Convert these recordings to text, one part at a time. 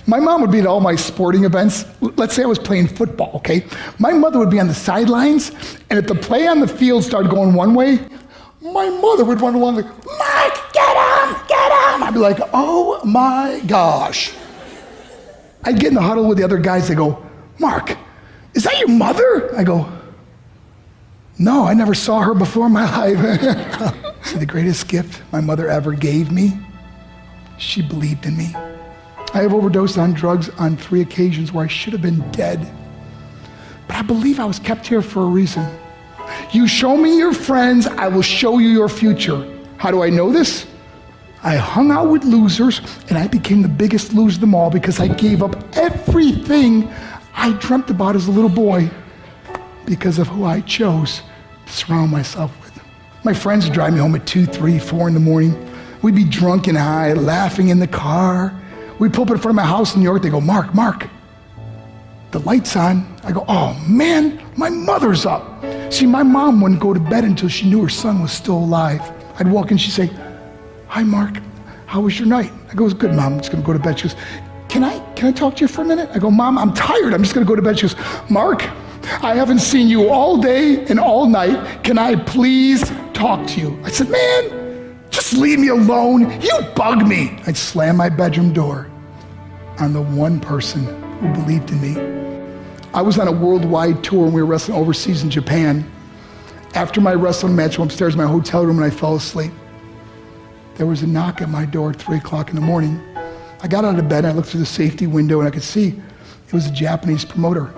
My mom would be at all my sporting events. Let's say I was playing football, okay? My mother would be on the sidelines, and if the play on the field started going one way, my mother would run along like, Mark, get him, get him! I'd be like, oh my gosh. I'd get in the huddle with the other guys, they go, Mark, is that your mother? I go, no, I never saw her before in my life. See, the greatest gift my mother ever gave me, she believed in me. I have overdosed on drugs on 3 occasions where I should have been dead. But I believe I was kept here for a reason. You show me your friends, I will show you your future. How do I know this? I hung out with losers, and I became the biggest loser of them all because I gave up everything I dreamt about as a little boy because of who I chose to surround myself with. My friends would drive me home at 2, 3, 4 in the morning. We'd be drunk and high, laughing in the car. We'd pull up in front of my house in New York. They go, Mark, the light's on. I go, oh man, my mother's up. See, my mom wouldn't go to bed until she knew her son was still alive. I'd walk in, she'd say, hi Mark, how was your night? I go, it was good, Mom, I'm just gonna go to bed. She goes, can I talk to you for a minute? I go, Mom, I'm tired, I'm just gonna go to bed. She goes, Mark, I haven't seen you all day and all night. Can I please talk to you? I said, man, just leave me alone. You bug me. I'd slam my bedroom door on the one person who believed in me. I was on a worldwide tour and we were wrestling overseas in Japan. After my wrestling match, I went upstairs in my hotel room and I fell asleep. There was a knock at my door at 3 o'clock in the morning. I got out of bed and I looked through the safety window and I could see it was a Japanese promoter.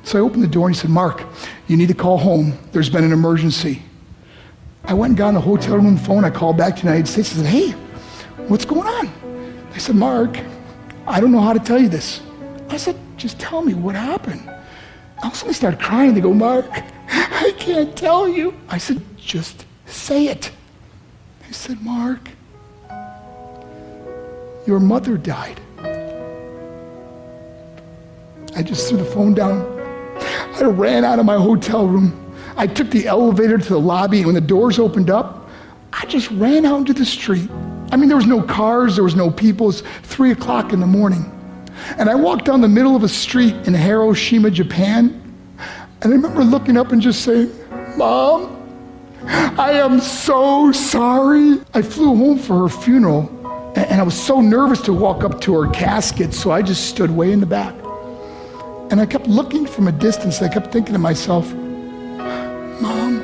So I opened the door and he said, Mark, you need to call home. There's been an emergency. I went and got on the hotel room phone. I called back to the United States. I said, hey, what's going on? They said, Mark, I don't know how to tell you this. I said, just tell me what happened. All of a sudden they started crying. They go, Mark, I can't tell you. I said, just say it. They said, Mark, your mother died. I just threw the phone down. I ran out of my hotel room. I took the elevator to the lobby, and when the doors opened up, I just ran out into the street. I mean, there was no cars, there was no people. It was 3 o'clock in the morning. And I walked down the middle of a street in Hiroshima, Japan, and I remember looking up and just saying, Mom, I am so sorry. I flew home for her funeral, and I was so nervous to walk up to her casket, so I just stood way in the back. And I kept looking from a distance. I kept thinking to myself, Mom,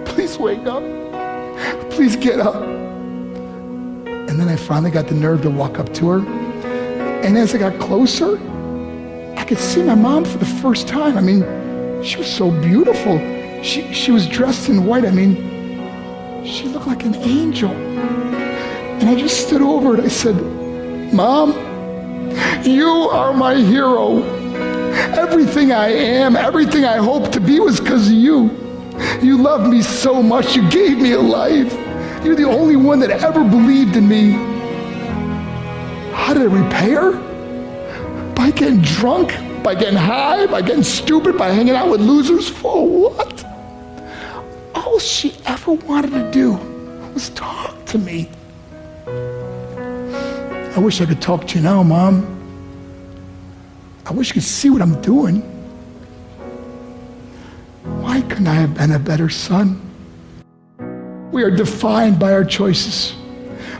please wake up. Please get up. And then I finally got the nerve to walk up to her. And as I got closer, I could see my mom for the first time. I mean, she was so beautiful. She was dressed in white. I mean, she looked like an angel. And I just stood over and I said, Mom, you are my hero. Everything I am, everything I hope to be was because of you. You loved me so much, you gave me a life. You're the only one that ever believed in me. How did I repay her? By getting drunk, by getting high, by getting stupid, by hanging out with losers? For what? All she ever wanted to do was talk to me. I wish I could talk to you now, Mom. I wish you could see what I'm doing. Why couldn't I have been a better son? We are defined by our choices.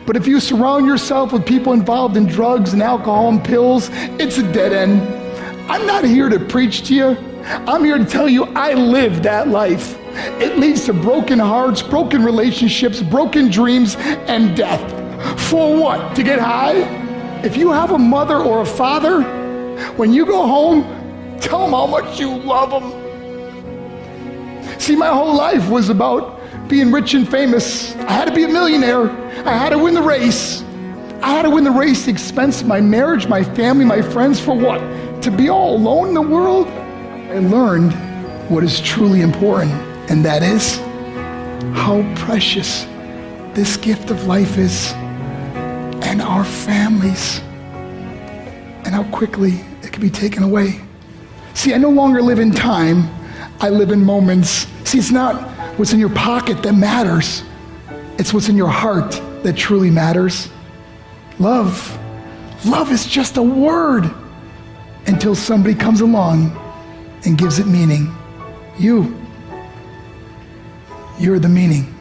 But if you surround yourself with people involved in drugs and alcohol and pills, it's a dead end. I'm not here to preach to you. I'm here to tell you I lived that life. It leads to broken hearts, broken relationships, broken dreams, and death. For what? To get high? If you have a mother or a father, when you go home, tell them how much you love them. See, my whole life was about being rich and famous. I had to be a millionaire. I had to win the race. I had to win the race at the expense of my marriage, my family, my friends. For what? To be all alone in the world? I learned what is truly important, and that is how precious this gift of life is, and our families, and how quickly it can be taken away. See, I no longer live in time, I live in moments. See, it's not what's in your pocket that matters, it's what's in your heart that truly matters. Love Love is just a word until somebody comes along and gives it meaning. You're the meaning.